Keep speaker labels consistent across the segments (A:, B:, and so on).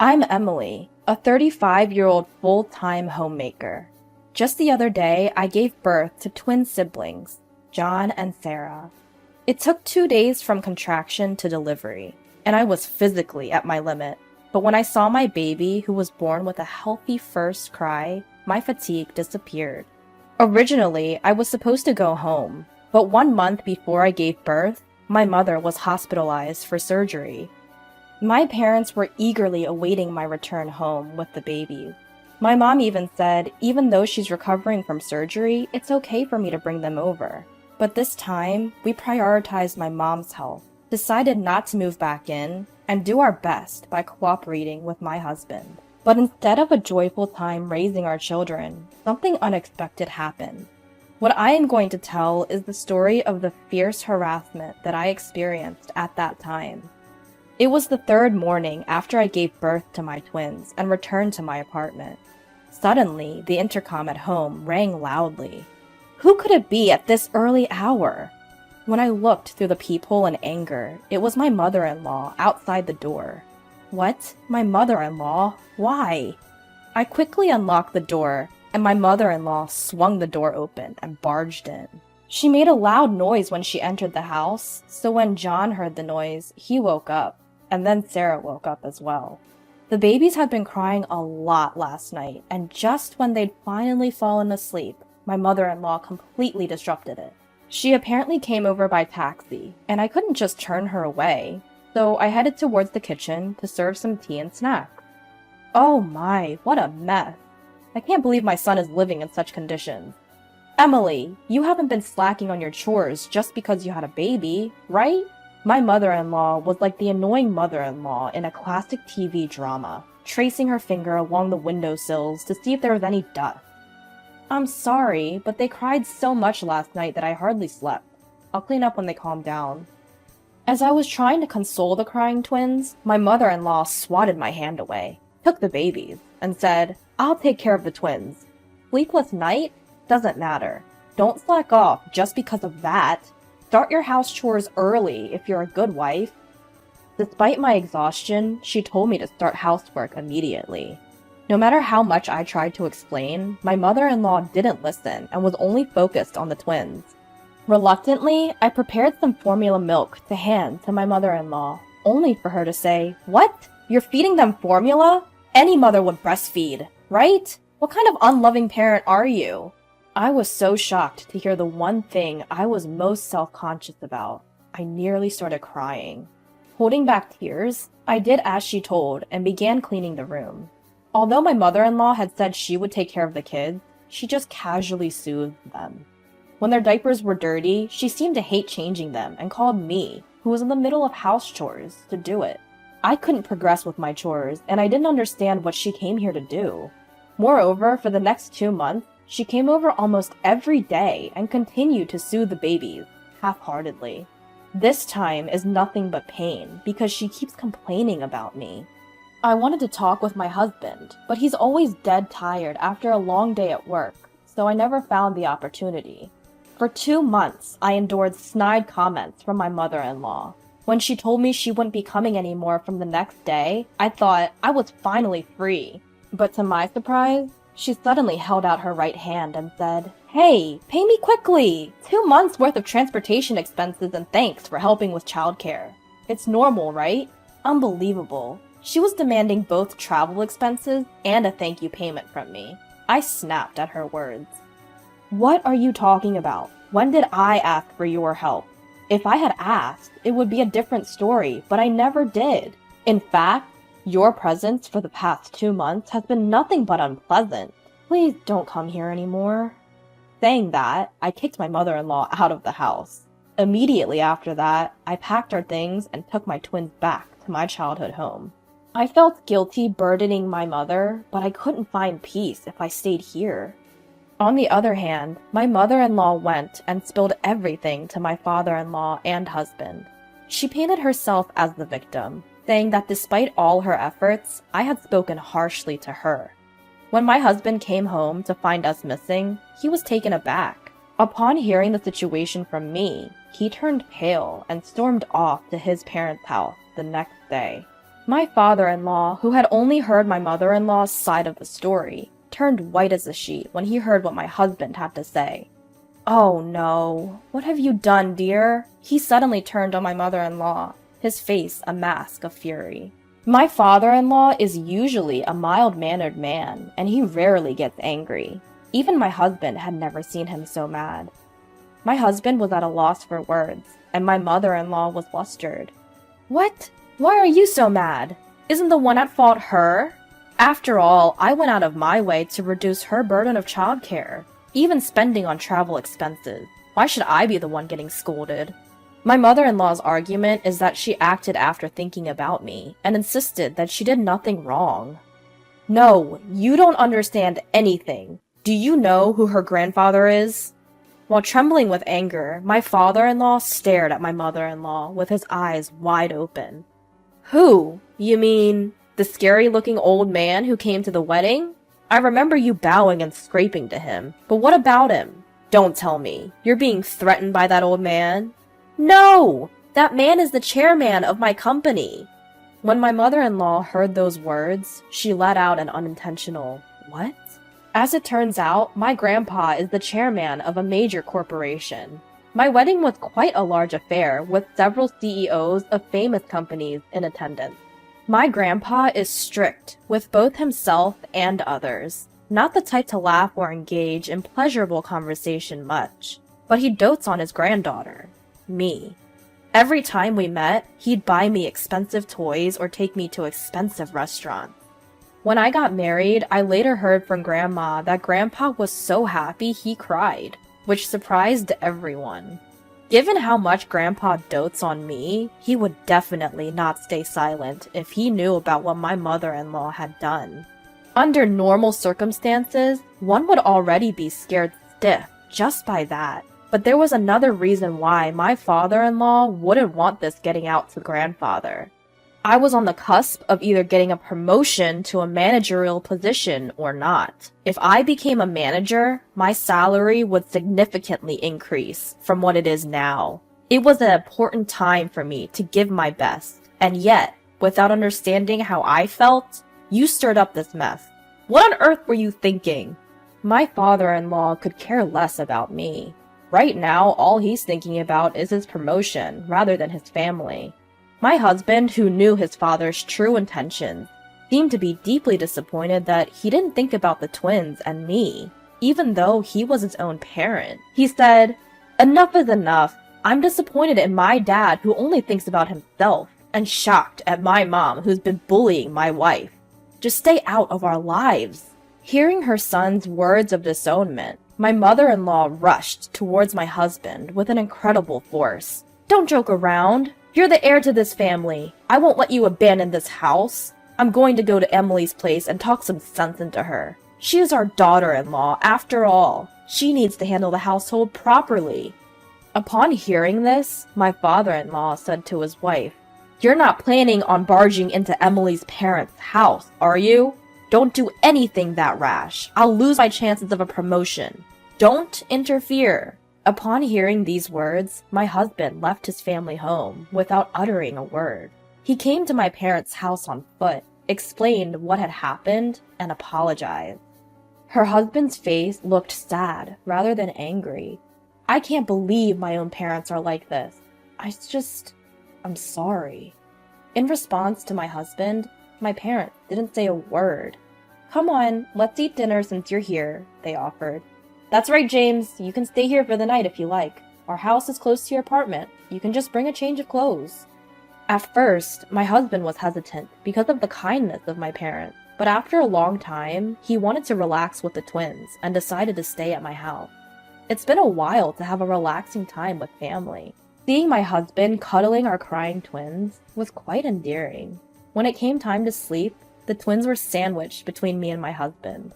A: I'm Emily, a 35-year-old full-time homemaker. Just the other day, I gave birth to twin siblings, John and Sarah. It took 2 days from contraction to delivery, and I was physically at my limit. But when I saw my baby, who was born with a healthy first cry, my fatigue disappeared. Originally, I was supposed to go home, but 1 month before I gave birth, my mother was hospitalized for surgery. My parents were eagerly awaiting my return home with the babies. My mom even said, even though she's recovering from surgery, it's okay for me to bring them over. But this time, we prioritized my mom's health, decided not to move back in, and do our best by cooperating with my husband. But instead of a joyful time raising our children, something unexpected happened. What I am going to tell is the story of the fierce harassment that I experienced at that time. It was the third morning after I gave birth to my twins and returned to my apartment. Suddenly, the intercom at home rang loudly. Who could it be at this early hour? When I looked through the peephole in anger, it was my mother-in-law outside the door. What? My mother-in-law? Why? I quickly unlocked the door, and my mother-in-law swung the door open and barged in. She made a loud noise when she entered the house, so when John heard the noise, he woke up. And then Sarah woke up as well. The babies had been crying a lot last night, and just when they'd finally fallen asleep, my mother-in-law completely disrupted it. She apparently came over by taxi, and I couldn't just turn her away, so I headed towards the kitchen to serve some tea and snacks. Oh my, what a mess. I can't believe my son is living in such conditions. Emily, you haven't been slacking on your chores just because you had a baby, right? My mother-in-law was like the annoying mother-in-law in a classic TV drama, tracing her finger along the windowsills to see if there was any dust. I'm sorry, but they cried so much last night that I hardly slept. I'll clean up when they calm down. As I was trying to console the crying twins, my mother-in-law swatted my hand away, took the babies, and said, I'll take care of the twins. Sleepless night? Doesn't matter. Don't slack off just because of that. Start your house chores early if you're a good wife. Despite my exhaustion, she told me to start housework immediately. No matter how much I tried to explain, my mother-in-law didn't listen and was only focused on the twins. Reluctantly, I prepared some formula milk to hand to my mother-in-law, only for her to say, What? You're feeding them formula? Any mother would breastfeed, right? What kind of unloving parent are you? I was so shocked to hear the one thing I was most self-conscious about. I nearly started crying. Holding back tears, I did as she told and began cleaning the room. Although my mother-in-law had said she would take care of the kids, she just casually soothed them. When their diapers were dirty, she seemed to hate changing them and called me, who was in the middle of house chores, to do it. I couldn't progress with my chores, and I didn't understand what she came here to do. Moreover, for the next 2 months, she came over almost every day and continued to soothe the babies, half-heartedly. This time is nothing but pain because she keeps complaining about me. I wanted to talk with my husband, but he's always dead tired after a long day at work, so I never found the opportunity. For 2 months, I endured snide comments from my mother-in-law. When she told me she wouldn't be coming anymore from the next day, I thought I was finally free. But to my surprise, she suddenly held out her right hand and said, Hey, pay me quickly! 2 months worth of transportation expenses and thanks for helping with childcare. It's normal, right? Unbelievable. She was demanding both travel expenses and a thank you payment from me. I snapped at her words. What are you talking about? When did I ask for your help? If I had asked, it would be a different story, but I never did. In fact, your presence for the past 2 months has been nothing but unpleasant. Please don't come here anymore. Saying that, I kicked my mother-in-law out of the house. Immediately after that, I packed our things and took my twins back to my childhood home. I felt guilty burdening my mother, but I couldn't find peace if I stayed here. On the other hand, my mother-in-law went and spilled everything to my father-in-law and husband. She painted herself as the victim, saying that despite all her efforts, I had spoken harshly to her. When my husband came home to find us missing, he was taken aback. Upon hearing the situation from me, he turned pale and stormed off to his parents' house the next day. My father-in-law, who had only heard my mother-in-law's side of the story, turned white as a sheet when he heard what my husband had to say. "Oh no, what have you done, dear?" He suddenly turned on my mother-in-law, his face a mask of fury. My father-in-law is usually a mild-mannered man, and he rarely gets angry. Even my husband had never seen him so mad. My husband was at a loss for words, and my mother-in-law was flustered. "What? Why are you so mad? Isn't the one at fault her? After all, I went out of my way to reduce her burden of childcare, even spending on travel expenses. Why should I be the one getting scolded?" My mother-in-law's argument is that she acted after thinking about me, and insisted that she did nothing wrong. "No, you don't understand anything. Do you know who her grandfather is?" While trembling with anger, my father-in-law stared at my mother-in-law with his eyes wide open. "Who? You mean the scary-looking old man who came to the wedding? I remember you bowing and scraping to him, but what about him? Don't tell me. You're being threatened by that old man?" "No! That man is the chairman of my company." When my mother-in-law heard those words, she let out an unintentional, "What?" As it turns out, my grandpa is the chairman of a major corporation. My wedding was quite a large affair, with several CEOs of famous companies in attendance. My grandpa is strict with both himself and others, not the type to laugh or engage in pleasurable conversation much, but he dotes on his granddaughter, me. Every time we met, he'd buy me expensive toys or take me to expensive restaurants. When I got married, I later heard from Grandma that Grandpa was so happy he cried, which surprised everyone. Given how much Grandpa dotes on me, he would definitely not stay silent if he knew about what my mother-in-law had done. Under normal circumstances, one would already be scared stiff just by that. But there was another reason why my father-in-law wouldn't want this getting out to grandfather. I was on the cusp of either getting a promotion to a managerial position or not. If I became a manager, my salary would significantly increase from what it is now. It was an important time for me to give my best, and yet, without understanding how I felt, you stirred up this mess. What on earth were you thinking? My father-in-law could care less about me. Right now, all he's thinking about is his promotion, rather than his family. My husband, who knew his father's true intentions, seemed to be deeply disappointed that he didn't think about the twins and me, even though he was his own parent. He said, "Enough is enough. I'm disappointed in my dad who only thinks about himself, and shocked at my mom who's been bullying my wife. Just stay out of our lives." Hearing her son's words of disownment, my mother-in-law rushed towards my husband with an incredible force. "Don't joke around. You're the heir to this family. I won't let you abandon this house. I'm going to go to Emily's place and talk some sense into her. She is our daughter-in-law, after all. She needs to handle the household properly." Upon hearing this, my father-in-law said to his wife, "You're not planning on barging into Emily's parents' house, are you? Don't do anything that rash. I'll lose my chances of a promotion. Don't interfere." Upon hearing these words, my husband left his family home without uttering a word. He came to my parents' house on foot, explained what had happened, and apologized. Her husband's face looked sad rather than angry. "I can't believe my own parents are like this. I'm sorry." In response to my husband, my parents didn't say a word. "Come on, let's eat dinner since you're here," they offered. "That's right, James. You can stay here for the night if you like. Our house is close to your apartment. You can just bring a change of clothes." At first, my husband was hesitant because of the kindness of my parents, but after a long time, he wanted to relax with the twins and decided to stay at my house. It's been a while to have a relaxing time with family. Seeing my husband cuddling our crying twins was quite endearing. When it came time to sleep, the twins were sandwiched between me and my husband.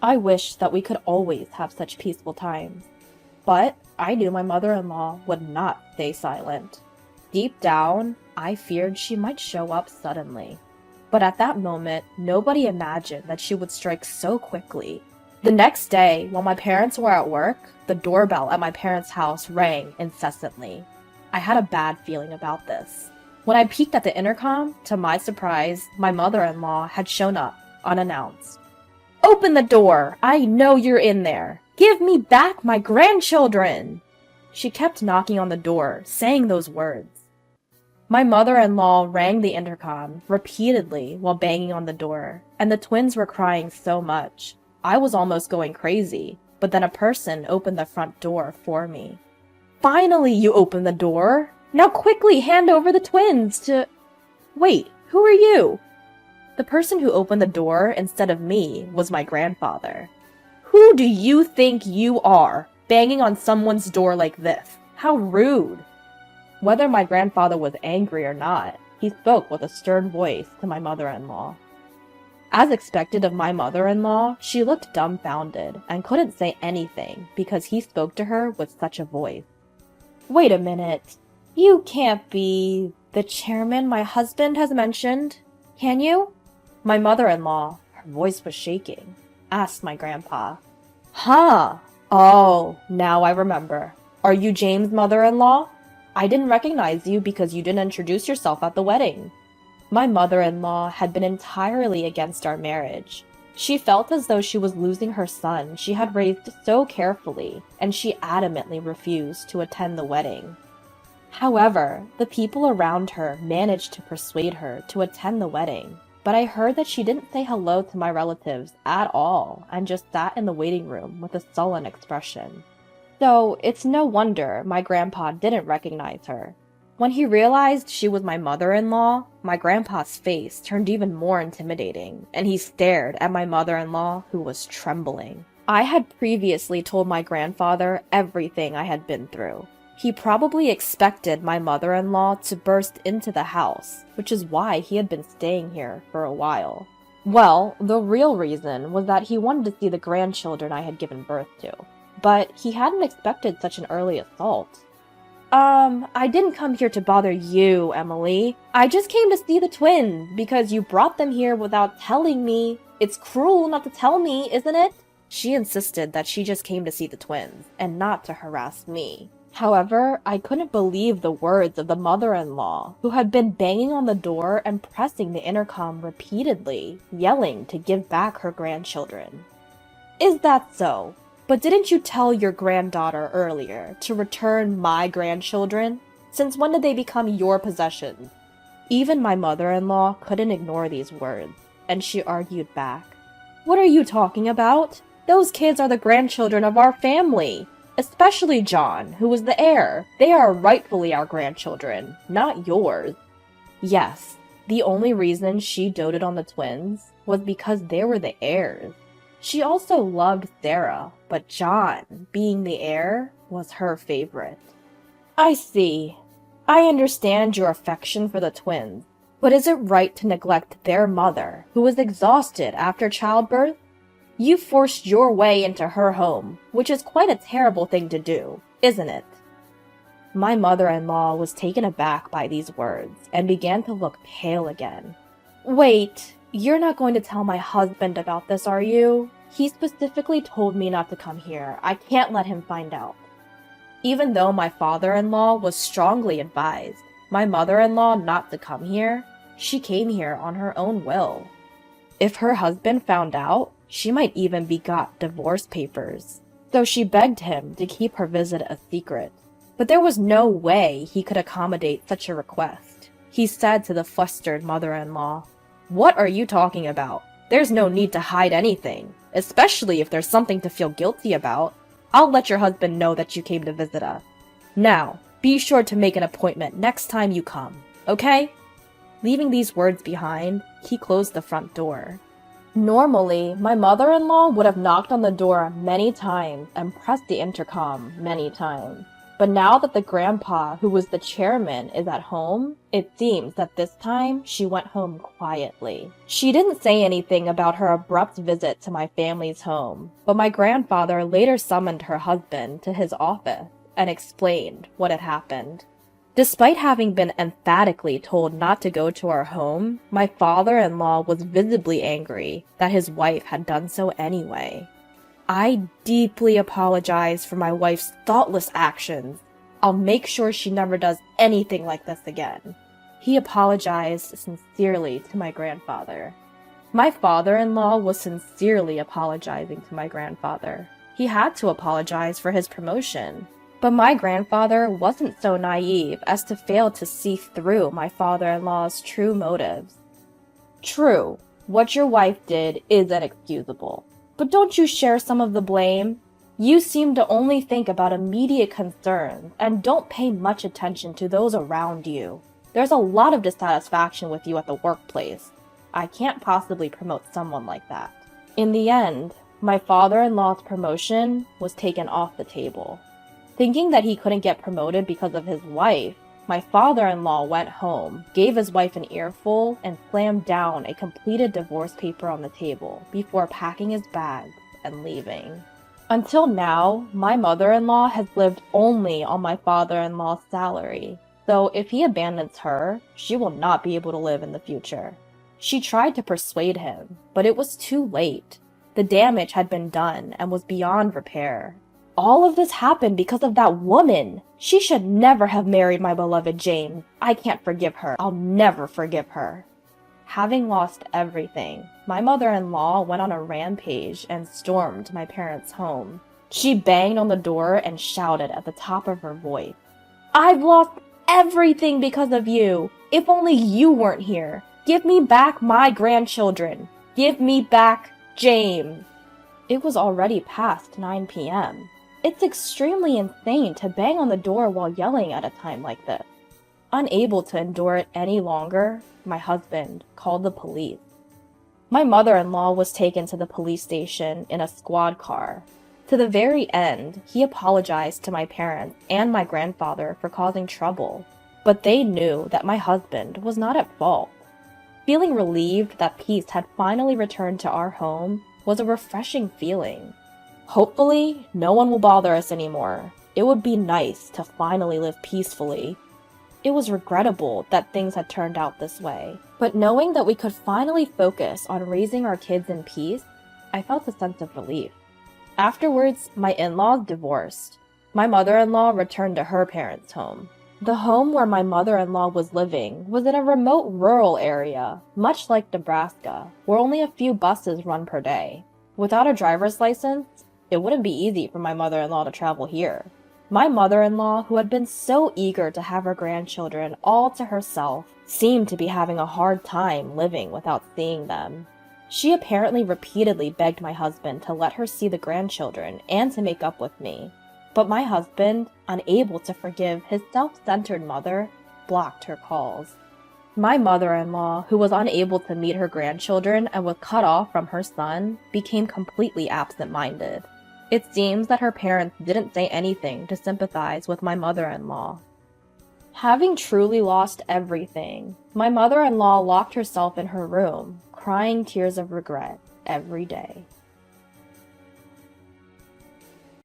A: I wished that we could always have such peaceful times. But I knew my mother-in-law would not stay silent. Deep down, I feared she might show up suddenly. But at that moment, nobody imagined that she would strike so quickly. The next day, while my parents were at work, the doorbell at my parents' house rang incessantly. I had a bad feeling about this. When I peeked at the intercom, to my surprise, my mother-in-law had shown up, unannounced. "Open the door! I know you're in there! Give me back my grandchildren!" She kept knocking on the door, saying those words. My mother-in-law rang the intercom repeatedly while banging on the door, and the twins were crying so much. I was almost going crazy, but then a person opened the front door for me. "Finally, you opened the door! Now quickly hand over the twins to—" "Wait, who are you?" The person who opened the door instead of me was my grandfather. "Who do you think you are, banging on someone's door like this? How rude!" Whether my grandfather was angry or not, he spoke with a stern voice to my mother-in-law. As expected of my mother-in-law, she looked dumbfounded and couldn't say anything because he spoke to her with such a voice. "Wait a minute. You can't be the chairman my husband has mentioned, can you?" My mother-in-law, her voice was shaking, asked my grandpa. "Huh. Oh, now I remember. Are you James' mother-in-law? I didn't recognize you because you didn't introduce yourself at the wedding." My mother-in-law had been entirely against our marriage. She felt as though she was losing her son she had raised so carefully, and she adamantly refused to attend the wedding. However, the people around her managed to persuade her to attend the wedding, but I heard that she didn't say hello to my relatives at all and just sat in the waiting room with a sullen expression. So it's no wonder my grandpa didn't recognize her. When he realized she was my mother-in-law, my grandpa's face turned even more intimidating, and he stared at my mother-in-law, who was trembling. I had previously told my grandfather everything I had been through. He probably expected my mother-in-law to burst into the house, which is why he had been staying here for a while. Well, the real reason was that he wanted to see the grandchildren I had given birth to. But he hadn't expected such an early assault. I didn't come here to bother you, Emily. I just came to see the twins because you brought them here without telling me. It's cruel not to tell me, isn't it?" She insisted that she just came to see the twins and not to harass me. However, I couldn't believe the words of the mother-in-law, who had been banging on the door and pressing the intercom repeatedly, yelling to give back her grandchildren. "Is that so? But didn't you tell your granddaughter earlier to return my grandchildren? Since when did they become your possessions?" Even my mother-in-law couldn't ignore these words, and she argued back. "What are you talking about? Those kids are the grandchildren of our family. Especially John, who is the heir. They are rightfully our grandchildren, not yours." Yes, the only reason she doted on the twins was because they were the heirs. She also loved Sarah, but John, being the heir, was her favorite. "I see. I understand your affection for the twins, but is it right to neglect their mother, who is exhausted after childbirth? You forced your way into her home, which is quite a terrible thing to do, isn't it?" My mother-in-law was taken aback by these words and began to look pale again. "Wait. You're not going to tell my husband about this, are you? He specifically told me not to come here. I can't let him find out." Even though my father-in-law was strongly advised my mother-in-law not to come here, she came here on her own will. If her husband found out, she might even be got divorce papers. So she begged him to keep her visit a secret. But there was no way he could accommodate such a request. He said to the flustered mother-in-law, "What are you talking about? There's no need to hide anything, especially if there's something to feel guilty about. I'll let your husband know that you came to visit us. Now, be sure to make an appointment next time you come, okay?" Leaving these words behind, he closed the front door. Normally, my mother-in-law would have knocked on the door many times and pressed the intercom many times. But now that the grandpa, who was the chairman, is at home, it seems that this time she went home quietly. She didn't say anything about her abrupt visit to my family's home, but my grandfather later summoned her husband to his office and explained what had happened. Despite having been emphatically told not to go to our home, my father-in-law was visibly angry that his wife had done so anyway. "I deeply apologize for my wife's thoughtless actions. I'll make sure she never does anything like this again." He apologized sincerely to my grandfather. My father-in-law was sincerely apologizing to my grandfather. He had to apologize for his promotion. But my grandfather wasn't so naive as to fail to see through my father-in-law's true motives. True, what your wife did is inexcusable. But don't you share some of the blame? You seem to only think about immediate concerns and don't pay much attention to those around you. There's a lot of dissatisfaction with you at the workplace. I can't possibly promote someone like that. In the end, my father-in-law's promotion was taken off the table. Thinking that he couldn't get promoted because of his wife, my father-in-law went home, gave his wife an earful, and slammed down a completed divorce paper on the table before packing his bags and leaving. Until now, my mother-in-law has lived only on my father-in-law's salary, so if he abandons her, she will not be able to live in the future. She tried to persuade him, but it was too late. The damage had been done and was beyond repair. All of this happened because of that woman. She should never have married my beloved James. I can't forgive her. I'll never forgive her. Having lost everything, my mother-in-law went on a rampage and stormed my parents' home. She banged on the door and shouted at the top of her voice, "I've lost everything because of you. If only you weren't here. Give me back my grandchildren. Give me back James." It was already past 9 p.m. It's extremely insane to bang on the door while yelling at a time like this. Unable to endure it any longer, my husband called the police. My mother-in-law was taken to the police station in a squad car. To the very end, he apologized to my parents and my grandfather for causing trouble, but they knew that my husband was not at fault. Feeling relieved that peace had finally returned to our home was a refreshing feeling. Hopefully, no one will bother us anymore. It would be nice to finally live peacefully. It was regrettable that things had turned out this way, but knowing that we could finally focus on raising our kids in peace, I felt a sense of relief. Afterwards, my in-laws divorced. My mother-in-law returned to her parents' home. The home where my mother-in-law was living was in a remote rural area, much like Nebraska, where only a few buses run per day. Without a driver's license, it wouldn't be easy for my mother-in-law to travel here. My mother-in-law, who had been so eager to have her grandchildren all to herself, seemed to be having a hard time living without seeing them. She apparently repeatedly begged my husband to let her see the grandchildren and to make up with me. But my husband, unable to forgive his self-centered mother, blocked her calls. My mother-in-law, who was unable to meet her grandchildren and was cut off from her son, became completely absent-minded. It seems that her parents didn't say anything to sympathize with my mother-in-law. Having truly lost everything, my mother-in-law locked herself in her room, crying tears of regret every day.